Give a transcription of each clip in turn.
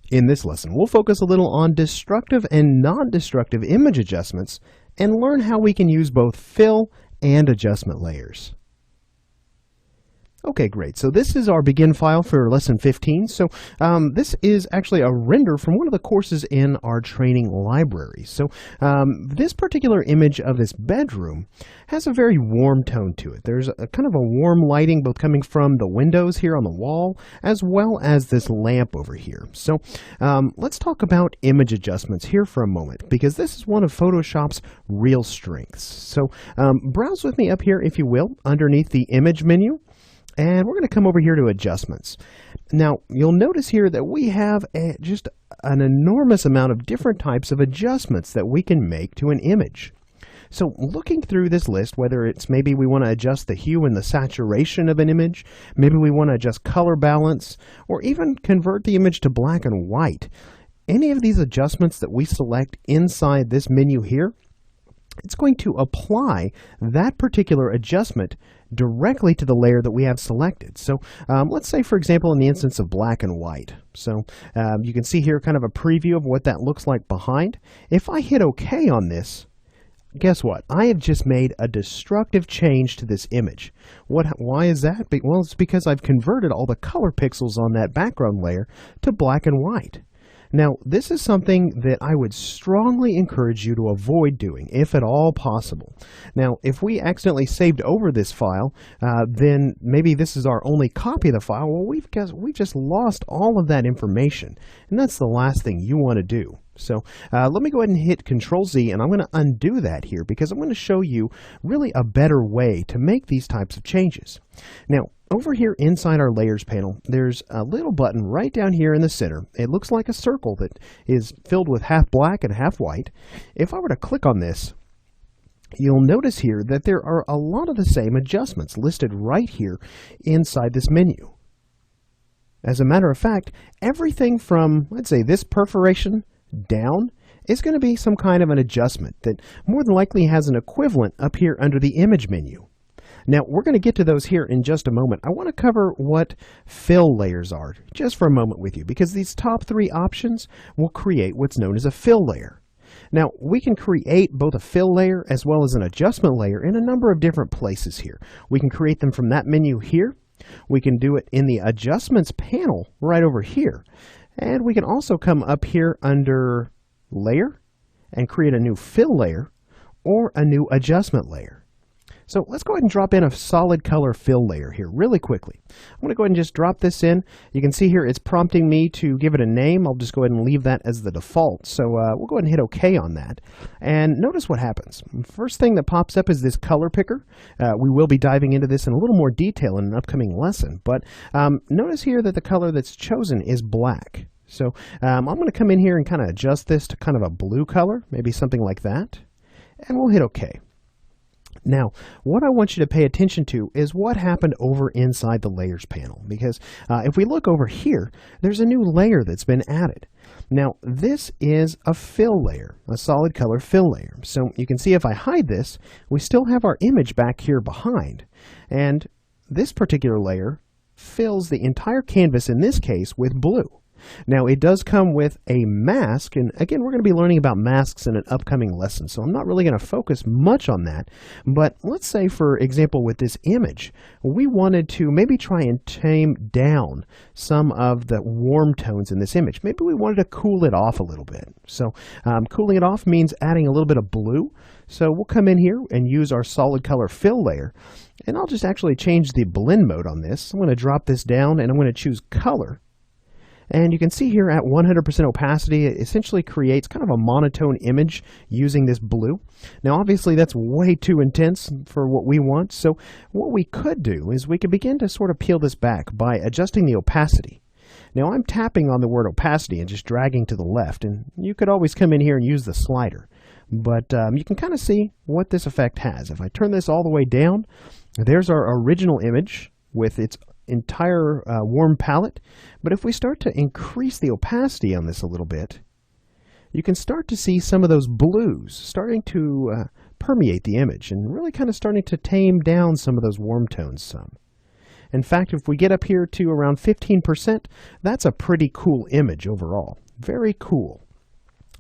In this lesson, we'll focus a little on destructive and non-destructive image adjustments and learn how we can use both fill and adjustment layers. Okay, great. So this is our begin file for lesson 15. So this is actually a render from one of the courses in our training library. So this particular image of this bedroom has a very warm tone to it. There's a kind of a warm lighting both coming from the windows here on the wall as well as this lamp over here. So let's talk about image adjustments here for a moment, because this is one of Photoshop's real strengths. So browse with me up here, if you will, underneath the image menu. And we're going to come over here to adjustments. Now, you'll notice here that we have just an enormous amount of different types of adjustments that we can make to an image. So looking through this list, whether it's maybe we want to adjust the hue and the saturation of an image, maybe we want to adjust color balance, or even convert the image to black and white, any of these adjustments that we select inside this menu here, it's going to apply that particular adjustment directly to the layer that we have selected. So let's say, for example, in the instance of black and white. So you can see here kind of a preview of what that looks like behind. If I hit OK on this, guess what? I have just made a destructive change to this image. Why is that? Well, it's because I've converted all the color pixels on that background layer to black and white. Now, this is something that I would strongly encourage you to avoid doing, if at all possible. Now, if we accidentally saved over this file, then maybe this is our only copy of the file. Well, we've just lost all of that information, and that's the last thing you want to do. So let me go ahead and hit Control-Z, and I'm going to undo that here because I'm going to show you really a better way to make these types of changes. Now, over here inside our Layers panel, there's a little button right down here in the center. It looks like a circle that is filled with half black and half white. If I were to click on this, you'll notice here that there are a lot of the same adjustments listed right here inside this menu. As a matter of fact, everything from, let's say, this perforation down is going to be some kind of an adjustment that more than likely has an equivalent up here under the image menu. Now, we're going to get to those here in just a moment. I want to cover what fill layers are just for a moment with you, because these top three options will create what's known as a fill layer. Now, we can create both a fill layer as well as an adjustment layer in a number of different places here. We can create them from that menu here. We can do it in the adjustments panel right over here. And we can also come up here under layer and create a new fill layer or a new adjustment layer. So let's go ahead and drop in a solid color fill layer here really quickly. I'm going to go ahead and just drop this in. You can see here it's prompting me to give it a name. I'll just go ahead and leave that as the default. So we'll go ahead and hit OK on that. And notice what happens. First thing that pops up is this color picker. We will be diving into this in a little more detail in an upcoming lesson. But notice here that the color that's chosen is black. So I'm going to come in here and kind of adjust this to kind of a blue color, maybe something like that. And we'll hit OK. Now, what I want you to pay attention to is what happened over inside the Layers panel, because if we look over here, there's a new layer that's been added. Now, this is a fill layer, a solid color fill layer. So you can see if I hide this, we still have our image back here behind. And this particular layer fills the entire canvas, in this case, with blue. Now, it does come with a mask, and again, we're going to be learning about masks in an upcoming lesson, so I'm not really going to focus much on that. But let's say, for example, with this image, we wanted to maybe try and tame down some of the warm tones in this image. Maybe we wanted to cool it off a little bit. So cooling it off means adding a little bit of blue. So we'll come in here and use our solid color fill layer, and I'll just actually change the blend mode on this. I'm going to drop this down, and I'm going to choose color. And you can see here at 100% opacity, it essentially creates kind of a monotone image using this blue. Now, obviously, that's way too intense for what we want. So what we could do is we could begin to sort of peel this back by adjusting the opacity. Now, I'm tapping on the word opacity and just dragging to the left. And you could always come in here and use the slider. But you can kind of see what this effect has. If I turn this all the way down, there's our original image with its entire warm palette. But if we start to increase the opacity on this a little bit, you can start to see some of those blues starting to permeate the image and really kind of starting to tame down some of those warm tones some. In fact, if we get up here to around 15%, that's a pretty cool image overall. Very cool.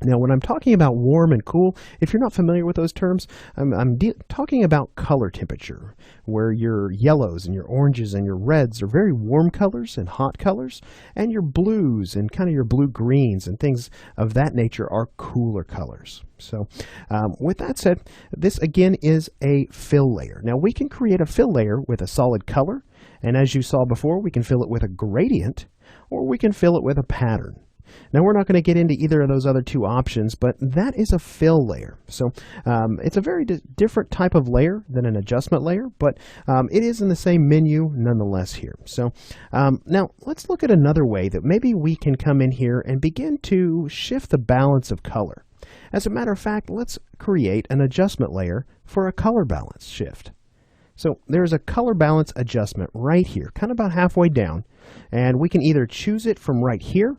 Now, when I'm talking about warm and cool, if you're not familiar with those terms, I'm talking about color temperature, where your yellows and your oranges and your reds are very warm colors and hot colors, and your blues and kind of your blue-greens and things of that nature are cooler colors. So with that said, this again is a fill layer. Now, we can create a fill layer with a solid color, and as you saw before, we can fill it with a gradient, or we can fill it with a pattern. Now, we're not going to get into either of those other two options, but that is a fill layer. So it's a very different type of layer than an adjustment layer, but it is in the same menu nonetheless here. So now let's look at another way that maybe we can come in here and begin to shift the balance of color. As a matter of fact, let's create an adjustment layer for a color balance shift. So there's a color balance adjustment right here, kind of about halfway down, and we can either choose it from right here,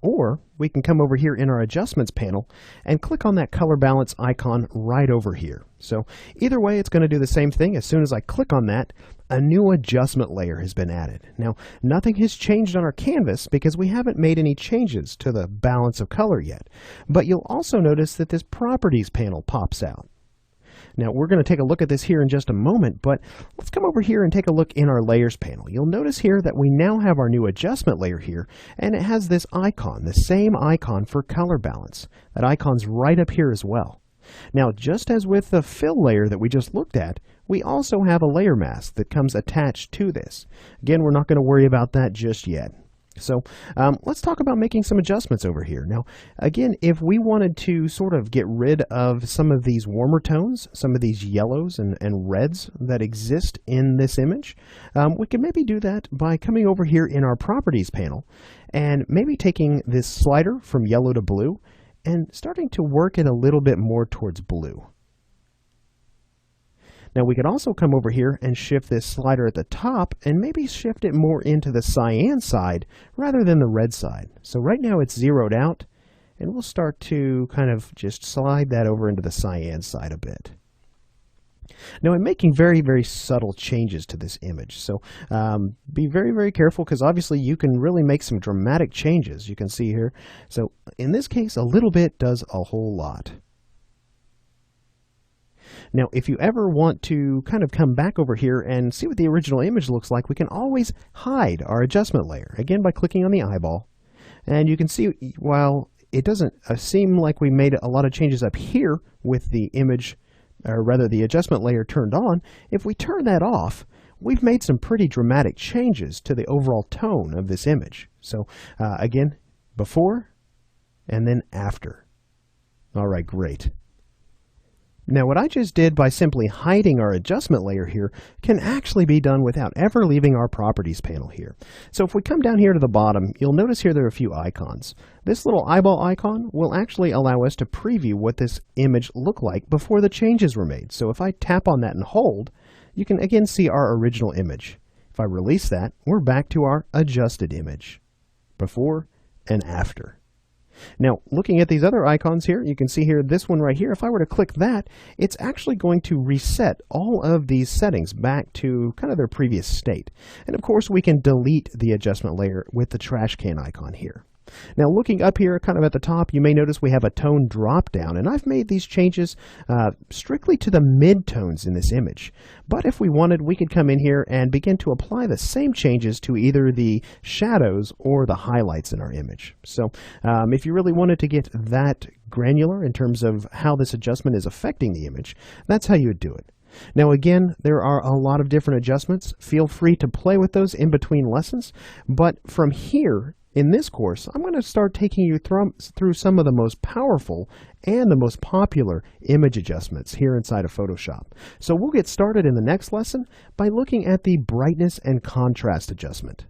or we can come over here in our adjustments panel and click on that color balance icon right over here. So either way, it's going to do the same thing. As soon as I click on that, a new adjustment layer has been added. Now, nothing has changed on our canvas because we haven't made any changes to the balance of color yet. But you'll also notice that this properties panel pops out. Now, we're going to take a look at this here in just a moment, but let's come over here and take a look in our layers panel. You'll notice here that we now have our new adjustment layer here, and it has this icon, the same icon for color balance. That icon's right up here as well. Now, just as with the fill layer that we just looked at, we also have a layer mask that comes attached to this. Again, we're not going to worry about that just yet. So let's talk about making some adjustments over here. Now, again, if we wanted to sort of get rid of some of these warmer tones, some of these yellows and reds that exist in this image, we can maybe do that by coming over here in our properties panel and maybe taking this slider from yellow to blue and starting to work it a little bit more towards blue. Now, we could also come over here and shift this slider at the top and maybe shift it more into the cyan side rather than the red side. So right now it's zeroed out, and we'll start to kind of just slide that over into the cyan side a bit. Now, I'm making very, very subtle changes to this image, so be very, very careful because obviously you can really make some dramatic changes, you can see here. So in this case, a little bit does a whole lot. Now, if you ever want to kind of come back over here and see what the original image looks like, we can always hide our adjustment layer, again by clicking on the eyeball. And you can see, while it doesn't seem like we made a lot of changes up here with the image, or rather the adjustment layer turned on, if we turn that off, we've made some pretty dramatic changes to the overall tone of this image. So again, before and then after. All right, great. Now, what I just did by simply hiding our adjustment layer here can actually be done without ever leaving our properties panel here. So if we come down here to the bottom, you'll notice here there are a few icons. This little eyeball icon will actually allow us to preview what this image looked like before the changes were made. So if I tap on that and hold, you can again see our original image. If I release that, we're back to our adjusted image, before and after. Now, looking at these other icons here, you can see here this one right here. If I were to click that, it's actually going to reset all of these settings back to kind of their previous state. And of course, we can delete the adjustment layer with the trash can icon here. Now, looking up here kind of at the top, you may notice we have a tone drop down, and I've made these changes strictly to the mid-tones in this image. But if we wanted, we could come in here and begin to apply the same changes to either the shadows or the highlights in our image. So if you really wanted to get that granular in terms of how this adjustment is affecting the image, that's how you would do it. Now again, there are a lot of different adjustments. Feel free to play with those in between lessons, but from here, in this course, I'm going to start taking you through some of the most powerful and the most popular image adjustments here inside of Photoshop. So we'll get started in the next lesson by looking at the brightness and contrast adjustment.